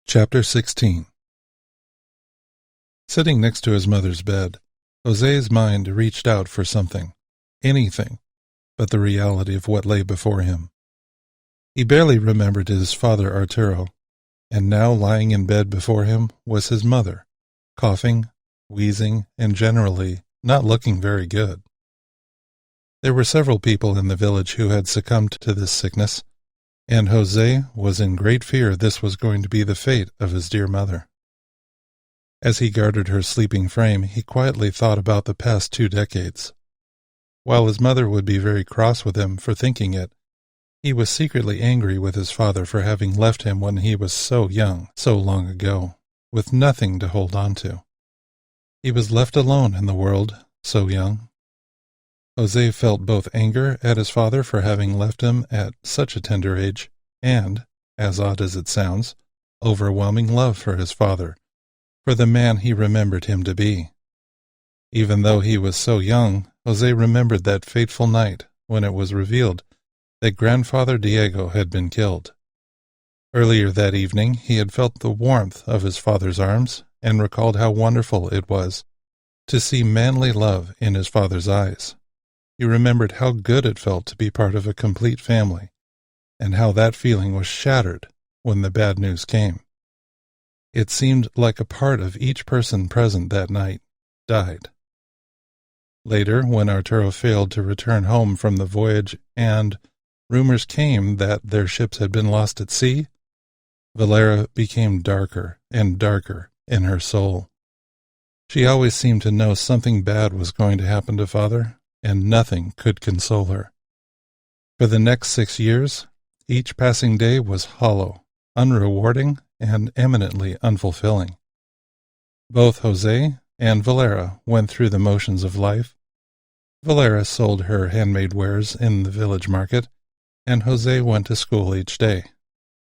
Chapter 16. Sitting next to his mother's bed, José's mind reached out for something, anything, but the reality of what lay before him. He barely remembered his father Arturo, and now lying in bed before him was his mother, coughing, wheezing, and generally not looking very good. There were several people in the village who had succumbed to this sickness, and José was in great fear this was going to be the fate of his dear mother. As he guarded her sleeping frame, he quietly thought about the past 2 decades. While his mother would be very cross with him for thinking it, he was secretly angry with his father for having left him when he was so young, so long ago, with nothing to hold on to. He was left alone in the world, so young. José felt both anger at his father for having left him at such a tender age and, as odd as it sounds, overwhelming love for his father, for the man he remembered him to be. Even though he was so young, José remembered that fateful night when it was revealed that Grandfather Diego had been killed. Earlier that evening he had felt the warmth of his father's arms and recalled how wonderful it was to see manly love in his father's eyes. He remembered how good it felt to be part of a complete family, and how that feeling was shattered when the bad news came. It seemed like a part of each person present that night died. Later, when Arturo failed to return home from the voyage and rumors came that their ships had been lost at sea, Valera became darker and darker in her soul. She always seemed to know something bad was going to happen to Father, and nothing could console her. For the next 6 years, each passing day was hollow, unrewarding, and eminently unfulfilling. Both José and Valera went through the motions of life. Valera sold her handmade wares in the village market, and José went to school each day.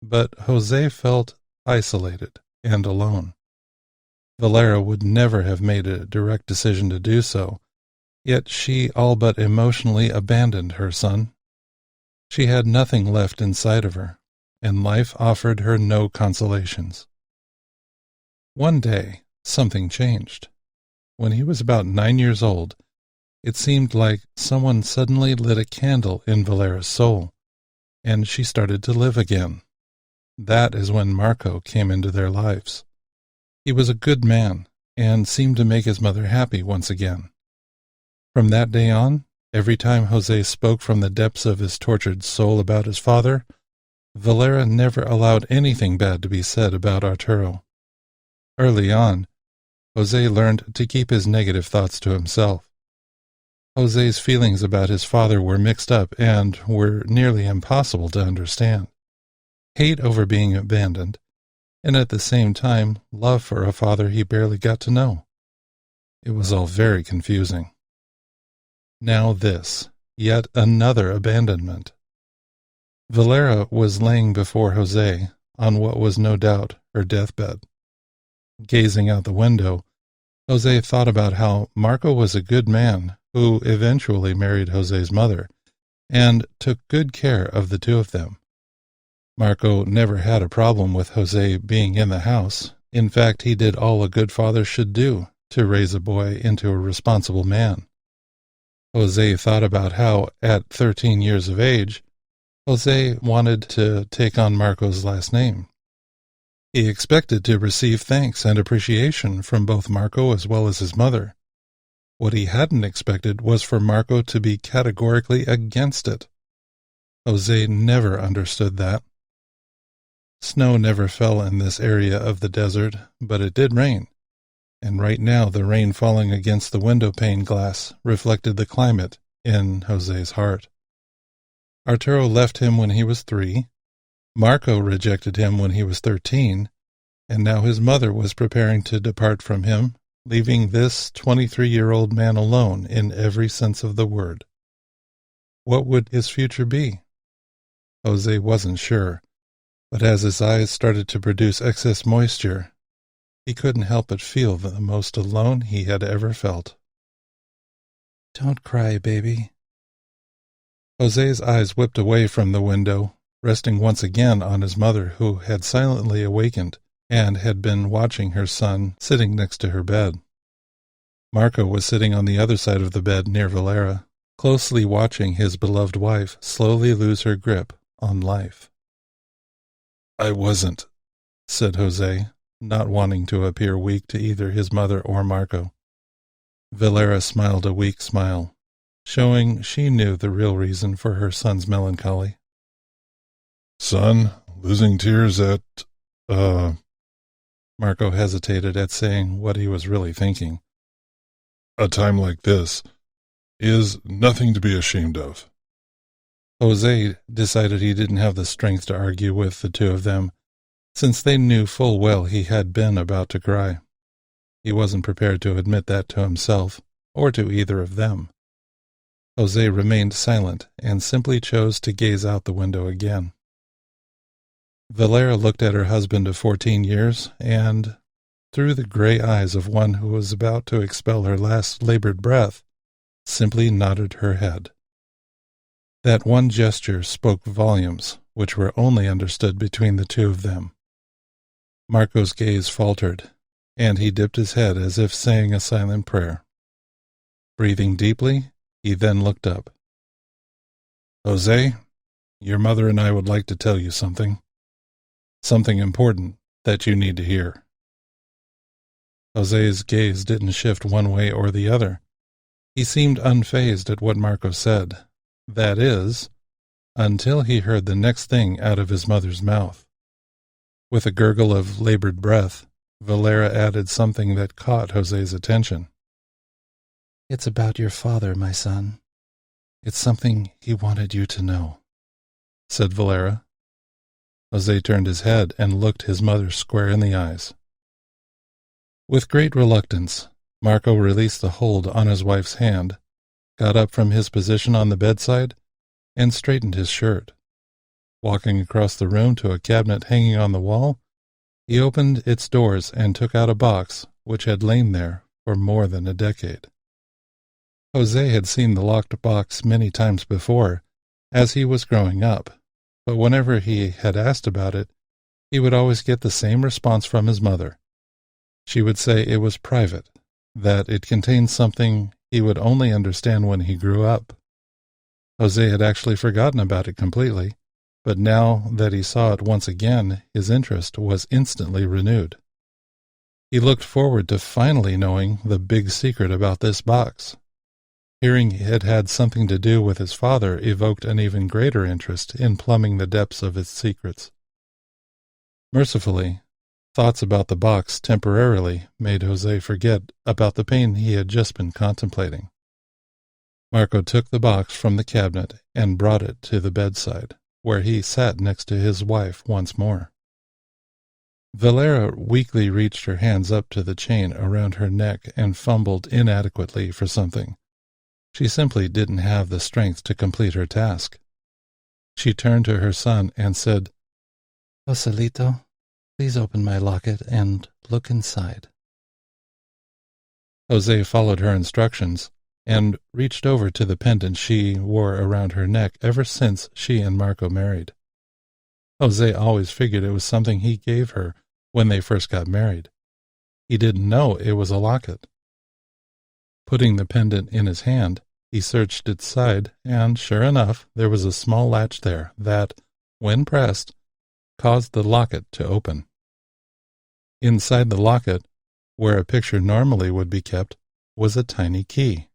But José felt isolated and alone. Valera would never have made a direct decision to do so, yet she all but emotionally abandoned her son. She had nothing left inside of her, and life offered her no consolations. One day, something changed. When he was about 9 years old, it seemed like someone suddenly lit a candle in Valera's soul, and she started to live again. That is when Marco came into their lives. He was a good man, and seemed to make his mother happy once again. From that day on, every time José spoke from the depths of his tortured soul about his father, Valera never allowed anything bad to be said about Arturo. Early on, José learned to keep his negative thoughts to himself. José's feelings about his father were mixed up and were nearly impossible to understand. Hate over being abandoned, and at the same time love for a father he barely got to know. It was all very confusing. Now this, yet another abandonment. Valera was laying before José on what was no doubt her deathbed. Gazing out the window, José thought about how Marco was a good man who eventually married José's mother and took good care of the two of them. Marco never had a problem with José being in the house. In fact, he did all a good father should do to raise a boy into a responsible man. José thought about how, at 13 years of age, José wanted to take on Marco's last name. He expected to receive thanks and appreciation from both Marco as well as his mother. What he hadn't expected was for Marco to be categorically against it. José never understood that. Snow never fell in this area of the desert, but it did rain, and right now the rain falling against the window pane glass reflected the climate in José's heart. Arturo left him when he was 3, Marco rejected him when he was 13, and now his mother was preparing to depart from him, leaving this 23-year-old man alone in every sense of the word. What would his future be? José wasn't sure, but as his eyes started to produce excess moisture, he couldn't help but feel the most alone he had ever felt. "Don't cry, baby." José's eyes whipped away from the window, resting once again on his mother, who had silently awakened and had been watching her son sitting next to her bed. Marco was sitting on the other side of the bed near Valera, closely watching his beloved wife slowly lose her grip on life. "I wasn't," said Jose, not wanting to appear weak to either his mother or Marco. Valera smiled a weak smile, showing she knew the real reason for her son's melancholy. "Son, losing tears at, Marco hesitated at saying what he was really thinking. "A time like this is nothing to be ashamed of." Jose decided he didn't have the strength to argue with the two of them, since they knew full well he had been about to cry. He wasn't prepared to admit that to himself, or to either of them. Jose remained silent and simply chose to gaze out the window again. Valera looked at her husband of 14 years, and, through the gray eyes of one who was about to expel her last labored breath, simply nodded her head. That one gesture spoke volumes, which were only understood between the two of them. Marco's gaze faltered, and he dipped his head as if saying a silent prayer. Breathing deeply, he then looked up. "Jose, your mother and I would like to tell you something. Something important that you need to hear." Jose's gaze didn't shift one way or the other. He seemed unfazed at what Marco said. That is, until he heard the next thing out of his mother's mouth. With a gurgle of labored breath, Valera added something that caught Jose's attention. "It's about your father, my son. It's something he wanted you to know," said Valera. Jose turned his head and looked his mother square in the eyes. With great reluctance, Marco released the hold on his wife's hand, got up from his position on the bedside, and straightened his shirt. Walking across the room to a cabinet hanging on the wall, he opened its doors and took out a box which had lain there for more than a decade. Jose had seen the locked box many times before, as he was growing up, but whenever he had asked about it, he would always get the same response from his mother. She would say it was private, that it contained something he would only understand when he grew up. Jose had actually forgotten about it completely, but now that he saw it once again, his interest was instantly renewed. He looked forward to finally knowing the big secret about this box. Hearing it had something to do with his father evoked an even greater interest in plumbing the depths of its secrets. Mercifully, thoughts about the box temporarily made Jose forget about the pain he had just been contemplating. Marco took the box from the cabinet and brought it to the bedside, where he sat next to his wife once more. Valera weakly reached her hands up to the chain around her neck and fumbled inadequately for something. She simply didn't have the strength to complete her task. She turned to her son and said, "Joselito, please open my locket and look inside." Jose followed her instructions and reached over to the pendant she wore around her neck ever since she and Marco married. Jose always figured it was something he gave her when they first got married. He didn't know it was a locket. Putting the pendant in his hand, he searched its side, and sure enough, there was a small latch there that, when pressed, caused the locket to open. Inside the locket, where a picture normally would be kept, was a tiny key.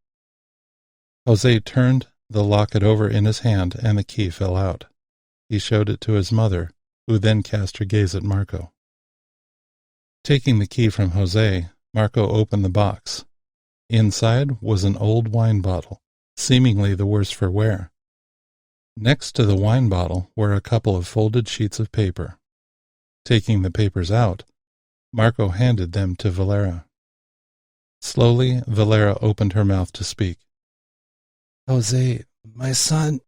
Jose turned the locket over in his hand, and the key fell out. He showed it to his mother, who then cast her gaze at Marco. Taking the key from Jose, Marco opened the box. Inside was an old wine bottle, seemingly the worse for wear. Next to the wine bottle were a couple of folded sheets of paper. Taking the papers out, Marco handed them to Valera. Slowly, Valera opened her mouth to speak. "Jose, my son—"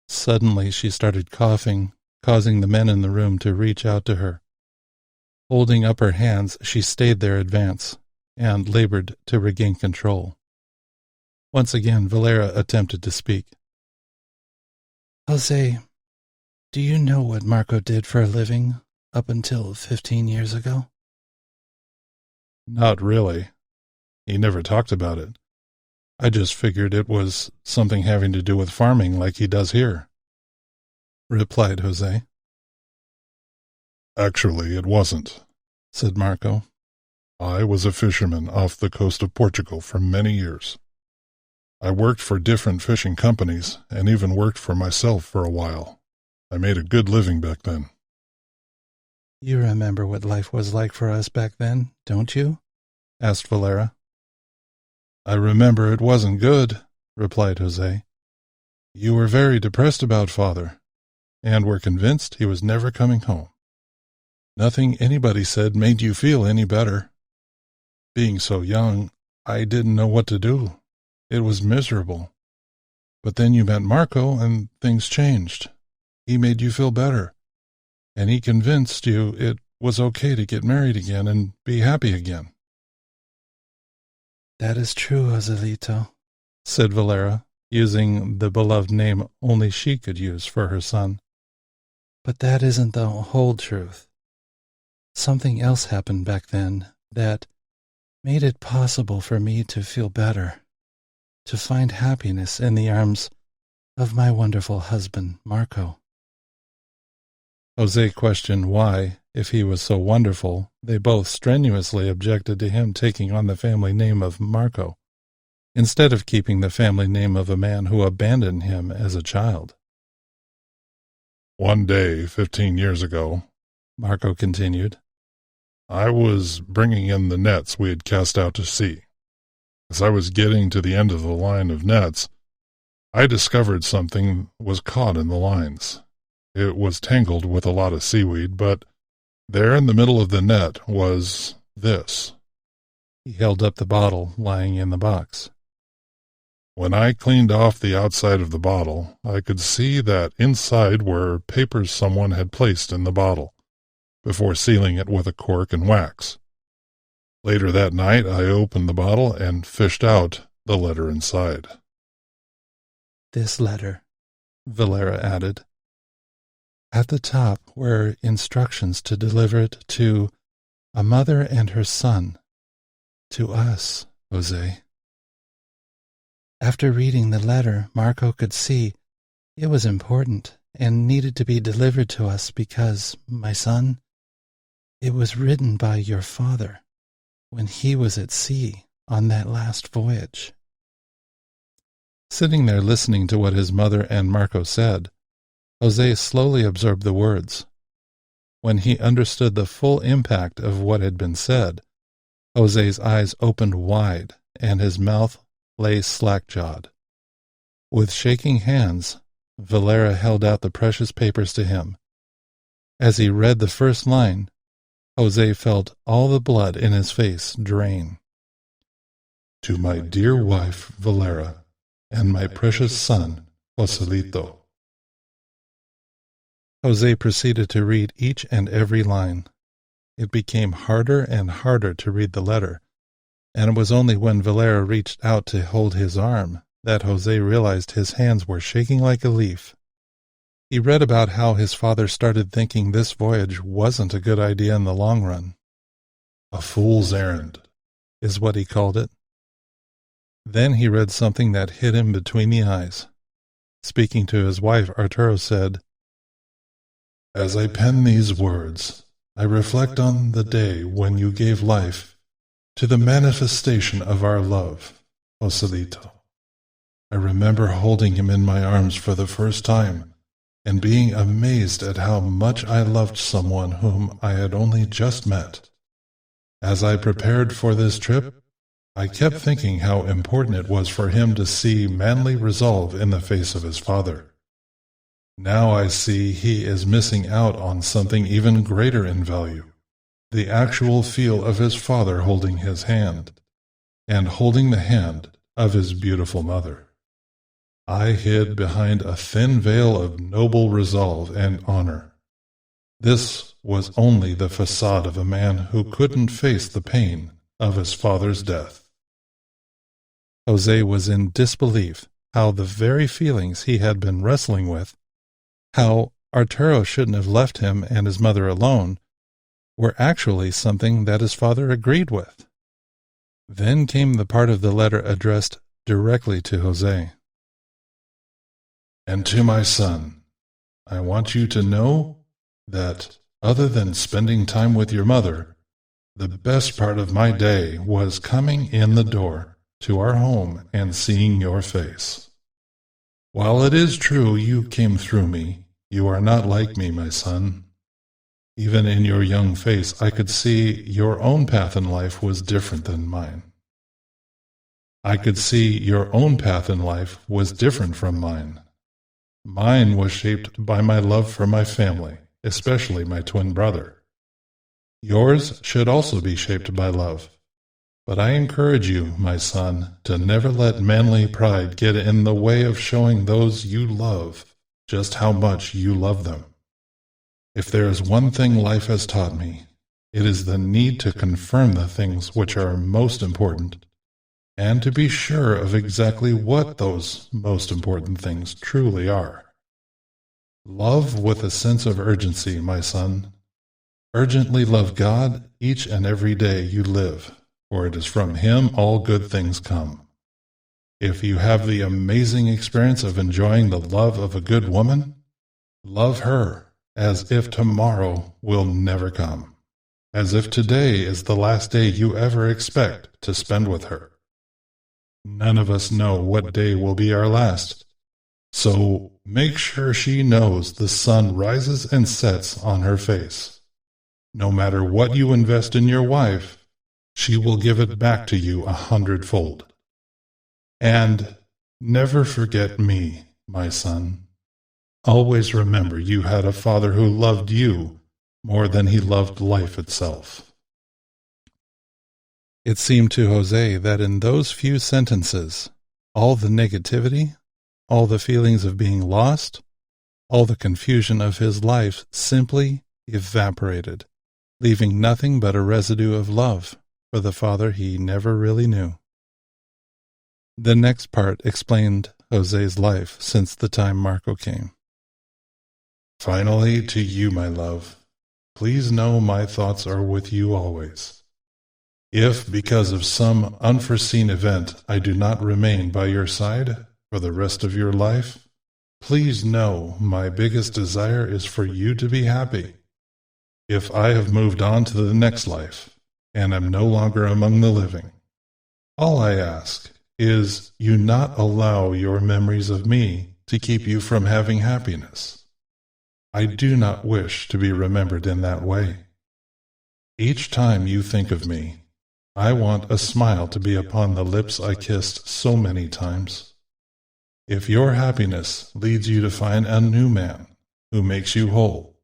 Suddenly she started coughing, causing the men in the room to reach out to her. Holding up her hands, she stayed their advance and labored to regain control. Once again, Valera attempted to speak. "Jose, do you know what Marco did for a living up until 15 years ago?" Not really. He never talked about it. I just figured it was something having to do with farming like he does here," replied Jose. "Actually, it wasn't," said Marco. "I was a fisherman off the coast of Portugal for many years. I worked for different fishing companies and even worked for myself for a while. I made a good living back then." "You remember what life was like for us back then, don't you?" asked Valera. "I remember it wasn't good," replied Jose. "You were very depressed about father, and were convinced he was never coming home. Nothing anybody said made you feel any better. Being so young, I didn't know what to do. It was miserable. But then you met Marco, and things changed. He made you feel better, and he convinced you it was okay to get married again and be happy again." "That is true, Joselito," said Valera, using the beloved name only she could use for her son. "But that isn't the whole truth. Something else happened back then that made it possible for me to feel better, to find happiness in the arms of my wonderful husband, Marco." Jose questioned why, if he was so wonderful, they both strenuously objected to him taking on the family name of Marco, instead of keeping the family name of a man who abandoned him as a child. "One day, 15 years ago," Marco continued, "I was bringing in the nets we had cast out to sea. As I was getting to the end of the line of nets, I discovered something was caught in the lines. It was tangled with a lot of seaweed, but there in the middle of the net was this." He held up the bottle lying in the box. "When I cleaned off the outside of the bottle, I could see that inside were papers someone had placed in the bottle, before sealing it with a cork and wax. Later that night, I opened the bottle and fished out the letter inside." "This letter," Valera added. "At the top were instructions to deliver it to a mother and her son, to us, Jose." After reading the letter, Marco could see it was important and needed to be delivered to us because, my son, it was written by your father when he was at sea on that last voyage. Sitting there listening to what his mother and Marco said, Jose slowly absorbed the words. When he understood the full impact of what had been said, Jose's eyes opened wide and his mouth lay slack-jawed. With shaking hands, Valera held out the precious papers to him. As he read the first line, Jose felt all the blood in his face drain. "To my dear wife, Valera, and my precious son, Joselito." Jose proceeded to read each and every line. It became harder and harder to read the letter, and it was only when Valera reached out to hold his arm that Jose realized his hands were shaking like a leaf. He read about how his father started thinking this voyage wasn't a good idea in the long run. "A fool's errand," is what he called it. Then he read something that hit him between the eyes. Speaking to his wife, Arturo said, "As I pen these words, I reflect on the day when you gave life to the manifestation of our love, Joselito. I remember holding him in my arms for the first time and being amazed at how much I loved someone whom I had only just met. As I prepared for this trip, I kept thinking how important it was for him to see manly resolve in the face of his father. Now I see he is missing out on something even greater in value, the actual feel of his father holding his hand, and holding the hand of his beautiful mother. I hid behind a thin veil of noble resolve and honor. This was only the facade of a man who couldn't face the pain of his father's death." Jose was in disbelief how the very feelings he had been wrestling with, how Arturo shouldn't have left him and his mother alone, were actually something that his father agreed with. Then came the part of the letter addressed directly to Jose. And to my son, I want you to know that, other than spending time with your mother, the best part of my day was coming in the door to our home and seeing your face. While it is true you came through me, you are not like me, my son. Even in your young face, I could see your own path in life was different than mine. I could see your own path in life was different from mine. Mine was shaped by my love for my family, especially my twin brother. Yours should also be shaped by love. But I encourage you, my son, to never let manly pride get in the way of showing those you love just how much you love them. If there is one thing life has taught me, it is the need to confirm the things which are most important, and to be sure of exactly what those most important things truly are. Love with a sense of urgency, my son. Urgently love God each and every day you live, for it is from Him all good things come. If you have the amazing experience of enjoying the love of a good woman, love her as if tomorrow will never come, as if today is the last day you ever expect to spend with her. None of us know what day will be our last, so make sure she knows the sun rises and sets on her face. No matter what you invest in your wife, she will give it back to you 100-fold. And never forget me, my son. Always remember you had a father who loved you more than he loved life itself. It seemed to Jose that in those few sentences, all the negativity, all the feelings of being lost, all the confusion of his life simply evaporated, leaving nothing but a residue of love for the father he never really knew. The next part explained Jose's life since the time Marco came. Finally, to you, my love, please know my thoughts are with you always. If, because of some unforeseen event, I do not remain by your side for the rest of your life, please know my biggest desire is for you to be happy. If I have moved on to the next life, and am no longer among the living, all I ask is you not allow your memories of me to keep you from having happiness. I do not wish to be remembered in that way. Each time you think of me, I want a smile to be upon the lips I kissed so many times. If your happiness leads you to find a new man who makes you whole,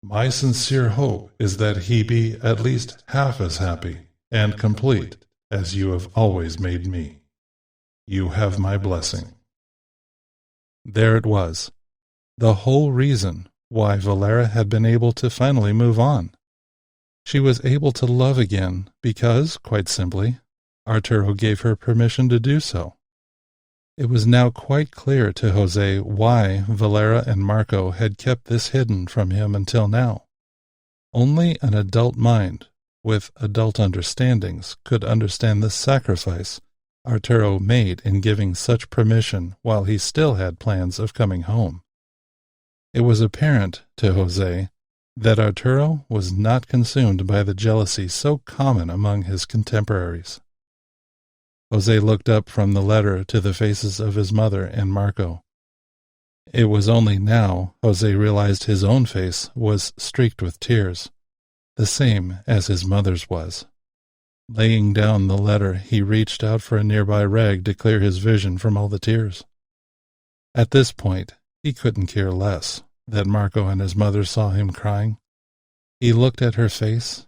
my sincere hope is that he be at least half as happy and complete as you have always made me. You have my blessing. There it was, the whole reason why Valera had been able to finally move on. She was able to love again because, quite simply, Arturo gave her permission to do so. It was now quite clear to Jose why Valera and Marco had kept this hidden from him until now. Only an adult mind, with adult understandings, could understand the sacrifice Arturo made in giving such permission while he still had plans of coming home. It was apparent to Jose that Arturo was not consumed by the jealousy so common among his contemporaries. Jose looked up from the letter to the faces of his mother and Marco. It was only now Jose realized his own face was streaked with tears, the same as his mother's was. Laying down the letter, he reached out for a nearby rag to clear his vision from all the tears. At this point, he couldn't care less that Marco and his mother saw him crying. He looked at her face,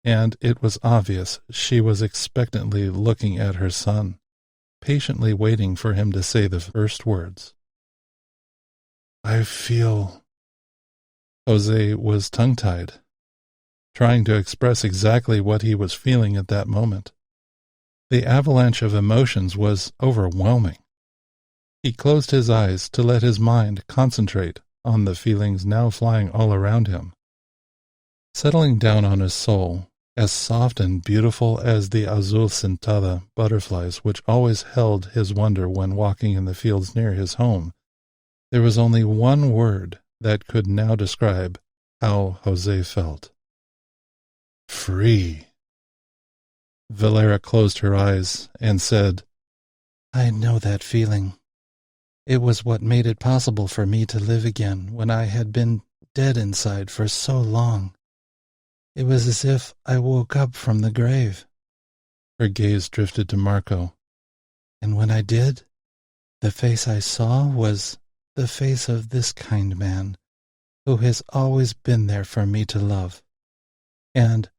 and it was obvious she was expectantly looking at her son, patiently waiting for him to say the first words. I feel... Jose was tongue-tied, trying to express exactly what he was feeling at that moment. The avalanche of emotions was overwhelming. He closed his eyes to let his mind concentrate on the feelings now flying all around him. Settling down on his soul, as soft and beautiful as the azul cintada butterflies which always held his wonder when walking in the fields near his home. There was only one word that could now describe how José felt. Free. Valera closed her eyes and said, "I know that feeling. It was what made it possible for me to live again when I had been dead inside for so long. It was as if I woke up from the grave." Her gaze drifted to Marco. "And when I did, the face I saw was the face of this kind man, who has always been there for me to love, and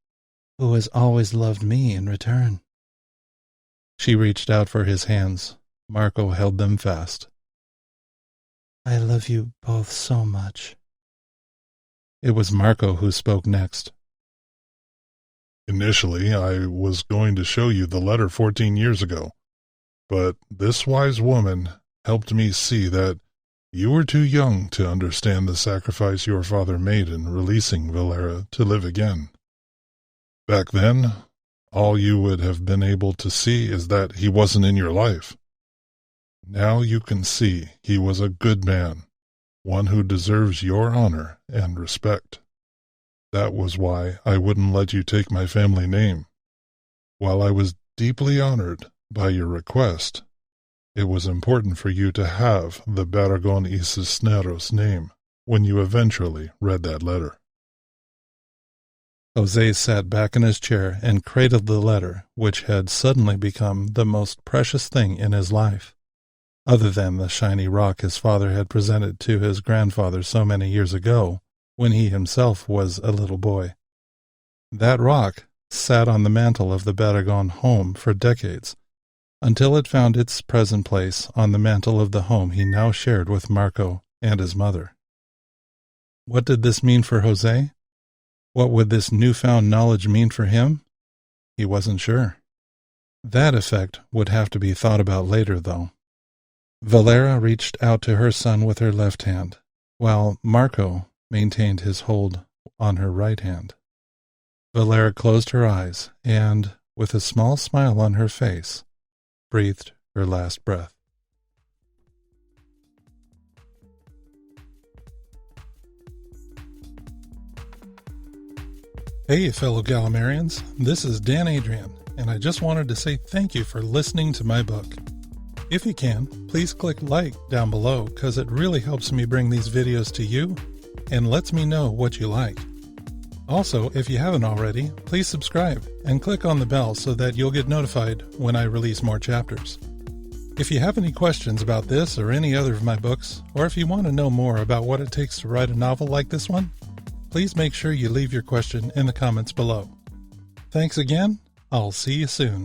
who has always loved me in return." She reached out for his hands. Marco held them fast. "I love you both so much." It was Marco who spoke next. "Initially, I was going to show you the letter 14 years ago, but this wise woman helped me see that you were too young to understand the sacrifice your father made in releasing Valera to live again. Back then, all you would have been able to see is that he wasn't in your life. Now you can see he was a good man, one who deserves your honor and respect. That was why I wouldn't let you take my family name. While I was deeply honored by your request, it was important for you to have the Barragán y Cisneros name when you eventually read that letter." José sat back in his chair and cradled the letter, which had suddenly become the most precious thing in his life, other than the shiny rock his father had presented to his grandfather so many years ago, when he himself was a little boy. That rock sat on the mantel of the Barragán home for decades, until it found its present place on the mantel of the home he now shared with Marco and his mother. What did this mean for José? What would this newfound knowledge mean for him? He wasn't sure. That effect would have to be thought about later, though. Valera reached out to her son with her left hand, while Marco maintained his hold on her right hand. Valera closed her eyes and, with a small smile on her face, breathed her last breath. Hey, fellow Galimarians, this is Dan Adrian, and I just wanted to say thank you for listening to my book. If you can, please click like down below because it really helps me bring these videos to you and lets me know what you like. Also, if you haven't already, please subscribe and click on the bell so that you'll get notified when I release more chapters. If you have any questions about this or any other of my books, or if you want to know more about what it takes to write a novel like this one, please make sure you leave your question in the comments below. Thanks again. I'll see you soon.